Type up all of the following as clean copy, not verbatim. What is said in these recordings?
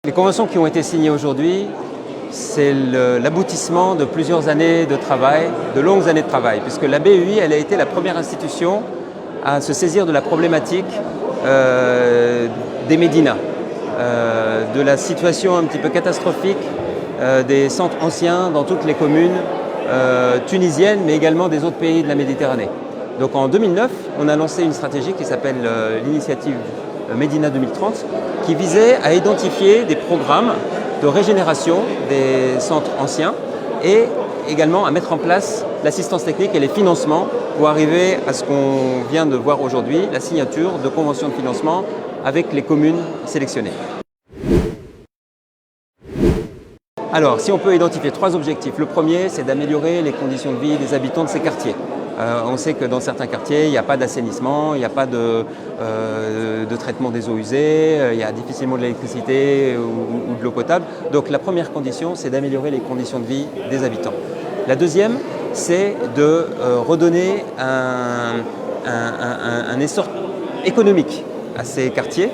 Les conventions qui ont été signées aujourd'hui, c'est l'aboutissement de plusieurs années de travail, de longues années de travail, puisque la BEI, elle a été la première institution à se saisir de la problématique des médinas, de la situation un petit peu catastrophique des centres anciens dans toutes les communes tunisiennes, mais également des autres pays de la Méditerranée. Donc en 2009, on a lancé une stratégie qui s'appelle l'initiative Médina 2030, qui visait à identifier des programmes de régénération des centres anciens et également à mettre en place l'assistance technique et les financements pour arriver à ce qu'on vient de voir aujourd'hui, la signature de conventions de financement avec les communes sélectionnées. Alors, si on peut identifier trois objectifs, le premier, c'est d'améliorer les conditions de vie des habitants de ces quartiers. On sait que dans certains quartiers, il n'y a pas d'assainissement, il n'y a pas de traitement des eaux usées, il y a difficilement de l'électricité ou de l'eau potable. Donc la première condition, c'est d'améliorer les conditions de vie des habitants. La deuxième, c'est de redonner un essor économique à ces quartiers.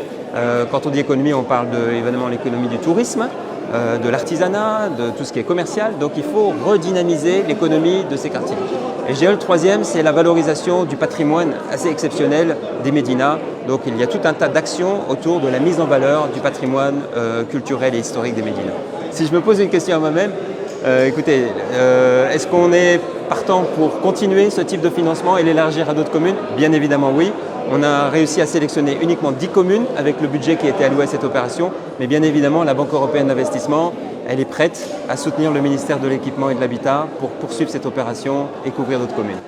Quand on dit économie, on parle évidemment de l'économie du tourisme, de l'artisanat, de tout ce qui est commercial. Donc il faut redynamiser l'économie de ces quartiers. Et je dirais le troisième, c'est la valorisation du patrimoine assez exceptionnel des médinas. Donc il y a tout un tas d'actions autour de la mise en valeur du patrimoine culturel et historique des médinas. Si je me pose une question à moi-même, écoutez, est-ce qu'on est partant pour continuer ce type de financement et l'élargir à d'autres communes? Bien évidemment oui. On a réussi à sélectionner uniquement 10 communes avec le budget qui était alloué à cette opération. Mais bien évidemment, la Banque européenne d'investissement, elle est prête à soutenir le ministère de l'Équipement et de l'Habitat pour poursuivre cette opération et couvrir d'autres communes.